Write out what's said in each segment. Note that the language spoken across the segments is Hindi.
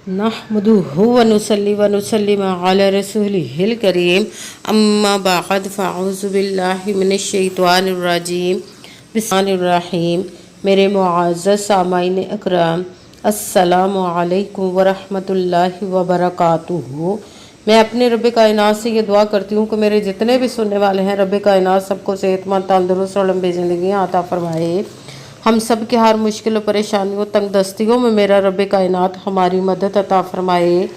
नहमदुहु व नुसल्ली व नुसल्लिम अला रसूलिहिल करीम अम्मा बअद फ़अऊज़ु बिल्लाहि मिनश शैतानिर रजीम बिस्मिल्लाहिर रहीम। मेरे मुअज़्ज़ज़ सामाईन अकराम, अस्सलामु अलैकुम व रहमतुल्लाहि व बरकातुहू। मैं अपने रब कायनात से ये दुआ करती हूँ कि मेरे जितने भी सुनने वाले हैं, रब कायनात सबको सेहतमंद, तंदुरुस्त और लंबी ज़िंदगी अता फरमाए। हम सब के हर मुश्किल और परेशानियों, तंग दस्तियों में मेरा रब कायनात हमारी मदद अता फरमाए।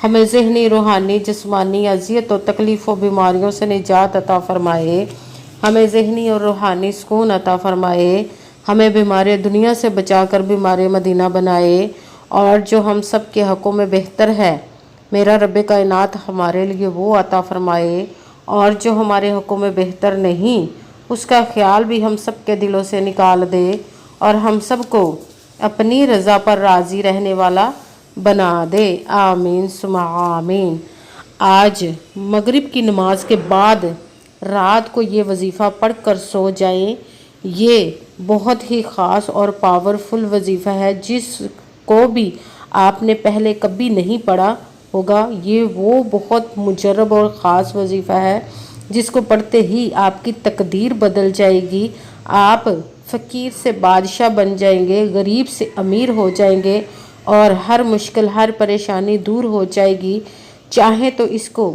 हमें ज़हनी, रूहानी, जिस्मानी अज़ियत और तकलीफ़ों, बीमारियों से निजात अता फरमाए। हमें ज़हनी और रूहानी सुकून अता फरमाए। हमें बीमारी दुनिया से बचाकर बीमारी मदीना बनाए। और जो हम सब के हक़ों में बेहतर है, मेरा रब कायनात हमारे लिए वो अता फरमाए। और जो हमारे हक़ों में बेहतर नहीं, उसका ख्याल भी हम सब के दिलों से निकाल दे और हम सबको अपनी रज़ा पर राज़ी रहने वाला बना दे। आमीन सुमा आमीन। आज मगरिब की नमाज के बाद रात को ये वजीफ़ा पढ़ कर सो जाएं। ये बहुत ही ख़ास और पावरफुल वजीफ़ा है, जिसको भी आपने पहले कभी नहीं पढ़ा होगा। ये वो बहुत मुजर्रब और ख़ास वजीफ़ा है जिसको पढ़ते ही आपकी तकदीर बदल जाएगी। आप फ़कीर से बादशाह बन जाएंगे, गरीब से अमीर हो जाएंगे और हर मुश्किल, हर परेशानी दूर हो जाएगी। चाहे तो इसको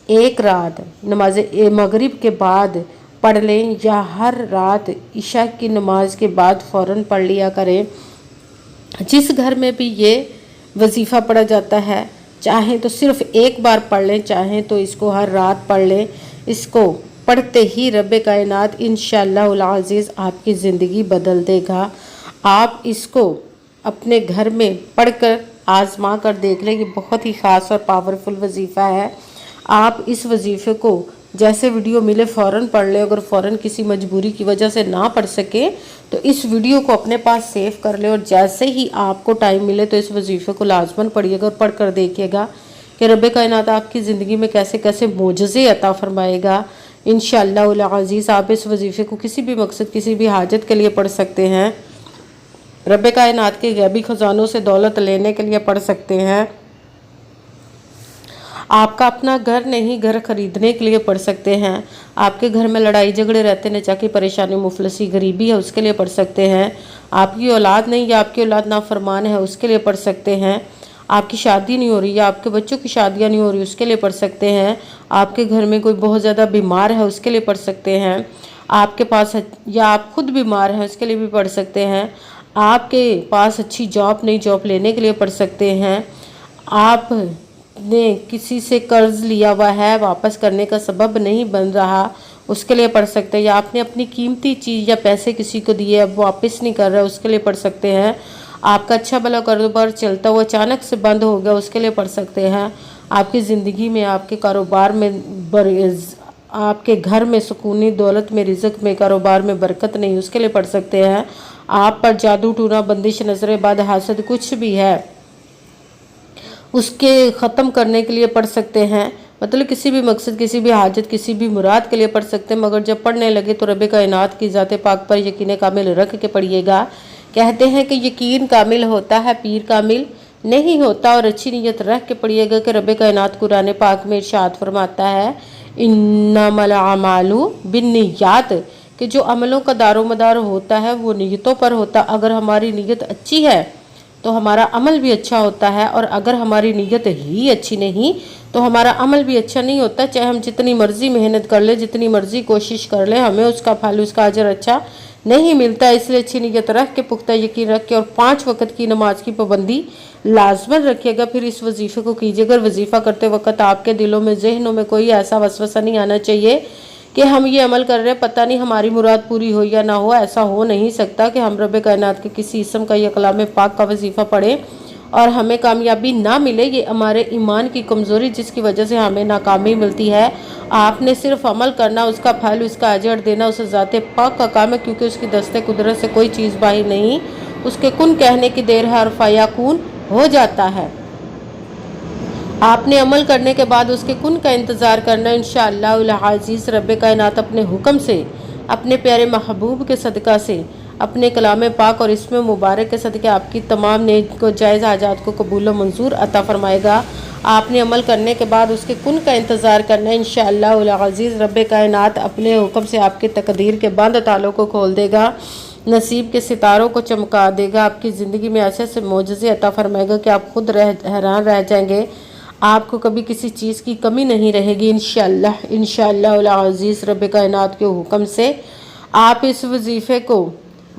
एक रात नमाज मगरिब के बाद पढ़ लें या हर रात इशा की नमाज के बाद फ़ौरन पढ़ लिया करें। जिस घर में भी ये वजीफ़ा पढ़ा जाता है, चाहे तो सिर्फ़ एक बार पढ़ लें, चाहे तो इसको हर रात पढ़ लें। इसको पढ़ते ही रब कायनात इंशाअल्लाह अज़ीज़ आपकी ज़िंदगी बदल देगा। आप इसको अपने घर में पढ़कर आज़मा कर देख लें। ये बहुत ही ख़ास और पावरफुल वजीफ़ा है। आप इस वजीफ़े को जैसे वीडियो मिले फ़ौरन पढ़ लें। अगर फ़ौरन किसी मजबूरी की वजह से ना पढ़ सके तो इस वीडियो को अपने पास सेव कर ले और जैसे ही आपको टाइम मिले तो इस वजीफ़े को लाजमन पढ़िएगा और पढ़ कर देखिएगा कि रब कायनात आपकी ज़िंदगी में कैसे कैसे मोजज़े अता फरमाएगा। इंशाअल्लाह अज़ीज़ आप इस वजीफ़े को किसी भी मकसद, किसी भी हाजत के लिए पढ़ सकते हैं। रब कायनात के गैबी ख़जानों से दौलत लेने के लिए पढ़ सकते हैं। आपका अपना घर नहीं, घर खरीदने के लिए पढ़ सकते हैं। आपके घर में लड़ाई झगड़े रहते, नचा की परेशानी, मुफलसी, गरीबी है, उसके लिए पढ़ सकते हैं। आपकी औलाद नहीं या आपकी औलाद नाफरमान है, उसके लिए पढ़ सकते हैं। आपकी शादी नहीं हो रही या आपके बच्चों की शादियां नहीं हो रही, उसके लिए पढ़ सकते हैं। आपके घर में कोई बहुत ज़्यादा बीमार है, उसके लिए पढ़ सकते हैं। आपके पास या आप खुद बीमार हैं, उसके लिए भी पढ़ सकते हैं। आपके पास अच्छी जॉब नहीं, जॉब लेने के लिए पढ़ सकते हैं। आपने किसी से कर्ज लिया हुआ है, वापस करने का सबब नहीं बन रहा, उसके लिए पढ़ सकते हैं। या आपने अपनी कीमती चीज़ या पैसे किसी को दिए, अब वापस नहीं कर रहे, उसके लिए पढ़ सकते हैं। आपका अच्छा भला कारोबार चलता हुआ अचानक से बंद हो गया, उसके लिए पढ़ सकते हैं। आपकी ज़िंदगी में, आपके कारोबार में, आपके घर में सुकूनी, दौलत में, रिज़्क़ में, कारोबार में बरकत नहीं, उसके लिए पढ़ सकते हैं। आप पर जादू टूना, बंदिश, नजर बद, हासद कुछ भी है, उसके ख़त्म करने के लिए पढ़ सकते हैं। मतलब किसी भी मकसद, किसी भी हाजत, किसी भी मुराद के लिए पढ़ सकते हैं। मगर जब पढ़ने लगे तो रब कायनात की ज़ात पाक पर यकीन कामिल रख के पढ़िएगा। कहते हैं कि यकीन कामिल होता है, पीर कामिल नहीं होता। और अच्छी नीयत रख के पढ़िएगा कि रब कायनात कुरान पाक में इरशाद फरमाता है, इन्नमल अमालु बिन्नियात, कि जो अमलों का दारोमदार होता है वो नीयतों पर होता। अगर हमारी नीयत अच्छी है तो हमारा अमल भी अच्छा होता है, और अगर हमारी नीयत ही अच्छी नहीं तो हमारा अमल भी अच्छा नहीं होता। चाहे हम जितनी मर्जी मेहनत कर ले, जितनी मर्जी कोशिश कर ले, हमें उसका फल, उसका अजर अच्छा नहीं मिलता। इसलिए अच्छी नीयत रख के, पुख्ता यकीन रख के और 5 वक्त की नमाज की पाबंदी लाजमन रखिएगा। फिर इस वजीफ़े को कीजिएगा। वजीफ़ा करते वक्त आपके दिलों में, जहनों में कोई ऐसा वसवसा नहीं आना चाहिए कि हम ये अमल कर रहे हैं, पता नहीं हमारी मुराद पूरी हो या ना हो। ऐसा हो नहीं सकता कि हम रब कायनात के किसी इसम का या कलाम पाक का वजीफ़ा पढ़ें और हमें कामयाबी ना मिले। ये हमारे ईमान की कमज़ोरी, जिसकी वजह से हमें नाकामी मिलती है। आपने सिर्फ अमल करना, उसका फल, उसका अजर देना उस ज़ात पाक का काम है, क्योंकि उसकी दस्ते कुदरत से कोई चीज़ बाहर नहीं। उसके कुन कहने की देर है और फयाकून हो जाता है। आपने अमल करने के बाद उसके कुन का इंतज़ार करना। इंशाअल्लाह अज़ीज़ रब कायनात अपने हुक्म से, अपने प्यारे महबूब के सदका से अपने कलाम पाक और इसमें मुबारक के सदक़े आपकी तमाम नेक को जायज़ हाजात को कबूल व मंजूर अता फरमाएगा। आपने अमल करने के बाद उसके कुन का इंतज़ार करना है। इंशाअल्लाह अज़ीज़ रब्बे कायनात अपने हुक्म से आपके तकदीर के बंद तालों को खोल देगा, नसीब के सितारों को चमका देगा, आपकी ज़िंदगी में ऐसे ऐसे मोजज़े अता फरमाएगा कि आप खुद हैरान रह जाएंगे। आपको कभी किसी चीज़ की कमी नहीं रहेगी इंशाअल्लाह अज़ीज़ रब्बे कायनात के हुक्म से। आप इस वजीफ़े को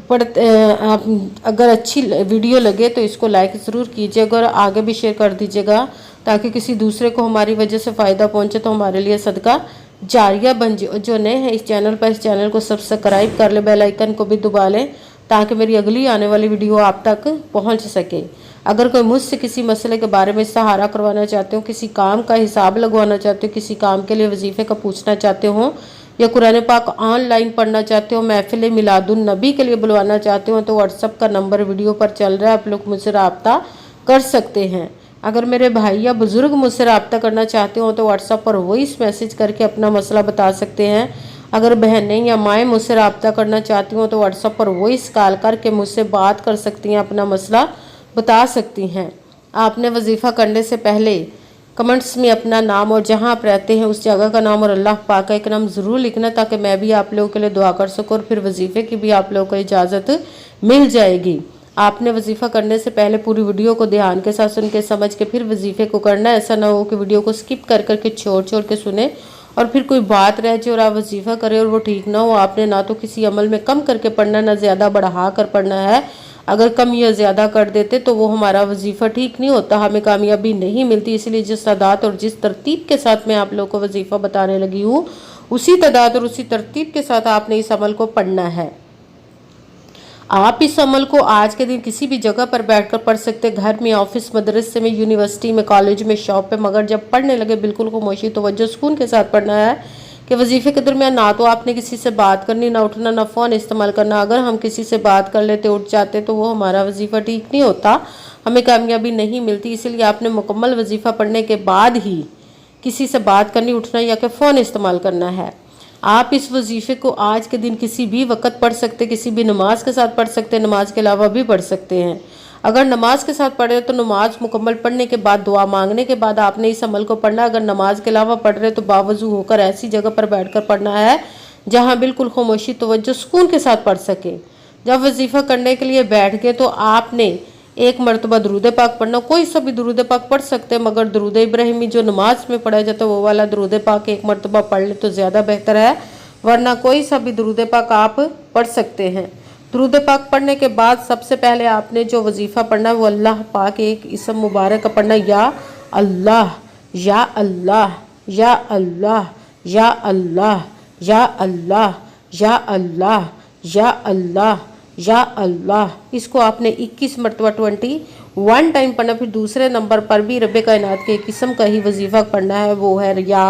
पढ़ते, आप अगर अच्छी वीडियो लगे तो इसको लाइक ज़रूर कीजिएगा और आगे भी शेयर कर दीजिएगा ताकि किसी दूसरे को हमारी वजह से फ़ायदा पहुंचे तो हमारे लिए सदका जारिया बन जाए। जो नए हैं इस चैनल पर, इस चैनल को सब्सक्राइब कर ले, बेल आइकन को भी दबा लें ताकि मेरी अगली आने वाली वीडियो आप तक पहुंच सके। अगर कोई मुझसे किसी मसले के बारे में सहारा करवाना चाहते हो, किसी काम का हिसाब लगवाना चाहते हो, किसी काम के लिए वजीफ़े का पूछना चाहते हो या कुरान पाक ऑनलाइन पढ़ना चाहते हो, महफिल मिलादुन नबी के लिए बुलवाना चाहते हो तो व्हाट्सअप का नंबर वीडियो पर चल रहा है, आप लोग मुझसे रब्ता कर सकते हैं। अगर मेरे भाई या बुज़ुर्ग मुझसे रब्ता करना चाहते हो तो व्हाट्सअप पर वॉइस मैसेज करके अपना मसला बता सकते हैं। अगर बहनें या माएँ मुझसे रब्ता करना चाहती हो तो व्हाट्सअप पर वॉइस कॉल करके मुझसे बात कर सकती हैं, अपना मसला बता सकती हैं। आपने वजीफ़ा करने से पहले कमेंट्स में अपना नाम और जहां आप रहते हैं उस जगह का नाम और अल्लाह पाक का एक नाम ज़रूर लिखना ताकि मैं भी आप लोगों के लिए दुआ कर सकूँ और फिर वजीफ़े की भी आप लोगों को इजाज़त मिल जाएगी। आपने वजीफ़ा करने से पहले पूरी वीडियो को ध्यान के साथ सुन के समझ के फिर वजीफ़े को करना है। ऐसा ना हो कि वीडियो को स्किप कर करके छोड़ छोड़ के सुने और फिर कोई बात रह जाए और आप वजीफ़ा करें और वो ठीक ना हो। आपने ना तो किसी अमल में कम करके पढ़ना, ना ज़्यादा बढ़ा कर पढ़ना है। अगर कम या ज़्यादा कर देते तो वो हमारा वजीफ़ा ठीक नहीं होता, हमें कामयाबी नहीं मिलती। इसलिए जिस तादाद और जिस तरतीब के साथ मैं आप लोगों को वजीफ़ा बताने लगी हूँ उसी तादाद और उसी तरतीब के साथ आपने इस अमल को पढ़ना है। आप इस अमल को आज के दिन किसी भी जगह पर बैठकर पढ़ सकते, घर में, ऑफिस, मदरसे में, यूनिवर्सिटी में, कॉलेज में, शॉप पे, मगर जब पढ़ने लगे बिल्कुल खामोशी तवज्जो सुकून के साथ पढ़ना है कि वजीफ़े के दरमियान ना तो आपने किसी से बात करनी, ना उठना, ना फ़ोन इस्तेमाल करना। अगर हम किसी से बात कर लेते, उठ जाते तो वो हमारा वजीफ़ा ठीक नहीं होता, हमें कामयाबी नहीं मिलती। इसलिए आपने मुकम्मल वजीफ़ा पढ़ने के बाद ही किसी से बात करनी, उठना या कि फ़ोन इस्तेमाल करना है। आप इस वजीफ़े को आज के दिन किसी भी वक्त पढ़ सकते, किसी भी नमाज के साथ पढ़ सकते, नमाज के अलावा भी पढ़ सकते हैं। अगर नमाज के साथ पढ़ रहे तो नमाज मुकम्मल पढ़ने के बाद, दुआ मांगने के बाद आपने इस अमल को पढ़ना। अगर नमाज के अलावा पढ़ रहे तो बावजू होकर ऐसी जगह पर बैठकर पढ़ना है जहां बिल्कुल खामोशी तवज्जो सुकून के साथ पढ़ सके। जब वजीफ़ा करने के लिए बैठ गए तो आपने एक मरतबा दरूद पाक पढ़ना। कोई सा भी दरूद पाक पढ़ सकते हैं मगर दरूद इब्राहिमी जो नमाज में पढ़ा जाता है वो वाला दरूद पाक एक मरतबा पढ़ ले तो ज़्यादा बेहतर है, वरना कोई सा भी दरूद पाक आप पढ़ सकते हैं। दरूद पाक पढ़ने के बाद सबसे पहले आपने जो वजीफ़ा पढ़ना है वो अल्लाह पाक एक इसम मुबारक का पढ़ना, या अल्लाह या अल्लाह या अल्लाह या अल्लाह या अल्लाह या अल्लाह या अल्लाह या अल्लाह। इसको आपने 21 मरतबा 21 टाइम पढ़ना। फिर दूसरे नंबर पर भी रब्बे कायनात के किस्म का ही वजीफ़ा पढ़ना है, वो है या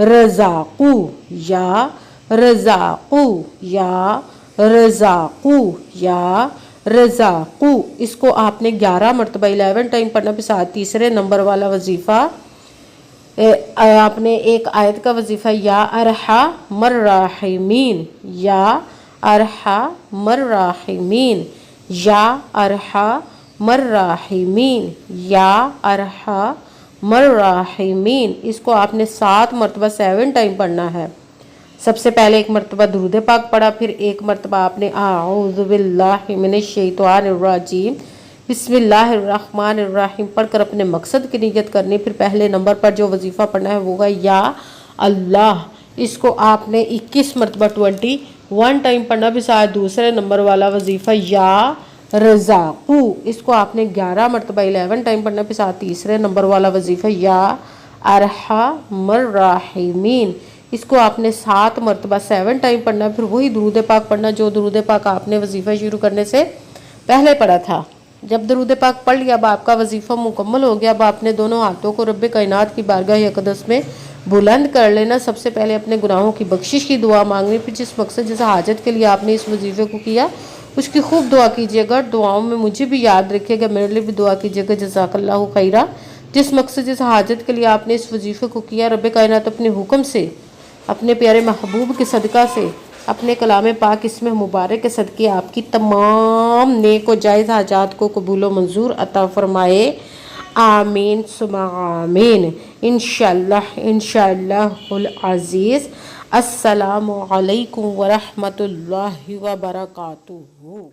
रज़ाक़ू या रज़ाक़ू या रज़ाक़ू या रज़ाक़ू। इसको आपने 11 मरतबा 11 टाइम पढ़ना। फिर साथ तीसरे नंबर वाला वजीफ़ा आपने एक आयत का वजीफ़ा, या अरहमर राहिमीन या अरहमर राहिमीन या अरहमर राहिमीन या अरहमर राहिमीन। इसको आपने 7 मरतबा 7 टाइम पढ़ना है। सबसे पहले एक मरतबा दुरूद पाक पढ़ा, फिर एक मरतबा आपने आऊज़ु बिल्लाहि मिनश शैतानिर रजीम बिस्मिल्लाहिर्रहमानिर्रहीम पढ़कर अपने मकसद की नियत करनी। फिर पहले नंबर पर जो वजीफ़ा पढ़ना है वो है या अल्लाह। इसको आपने 21 मरतबा 21 टाइम पढ़ना। भी साथ दूसरे नंबर वाला वजीफ़ा या रज़ाक़ू, इसको आपने 11 मरतबा 11 टाइम पढ़ना। फिर साथ तीसरे नंबर वाला वजीफ़ा या अरहमर राहिमीन, इसको आपने 7 मरतबा 7 टाइम पढ़ना। फिर वही दरूद पाक पढ़ना जो दरूद पाक आपने वजीफ़ा शुरू करने से पहले पढ़ा था। जब दरूद पाक पढ़ लिया, अब आपका वजीफ़ा मुकम्मल हो गया। अब आपने दोनों हाथों को रब्बे कायनात की बारगाह अक़दस में बुलंद कर लेना। सबसे पहले अपने गुनाहों की बख्शिश की दुआ मांगनी। फिर जिस मकसद, जिस हाजत के लिए आपने इस वजीफ़े को किया उसकी खूब दुआ कीजिएगा। दुआओं में मुझे भी याद रखिएगा, मेरे लिए भी दुआ कीजिएगा। जज़ाकल्लाहु खैरा। जिस मकसद, जिस हाजत के लिए आपने इस वजीफ़े को किया, रब्बे कायनात अपने हुक्म से, अपने प्यारे महबूब के सदका से अपने कलाम पाक इसमें मुबारक के सदक़े आपकी तमाम नेक व जायज़ हाजात को कबूल व मंजूर अता फ़रमाए। आमीन सुमा आमीन। इंशाअल्लाह इंशाअल्लाहुल अज़ीज़। अस्सलामु अलैकुम व रहमतुल्लाहि व बरकातुहू।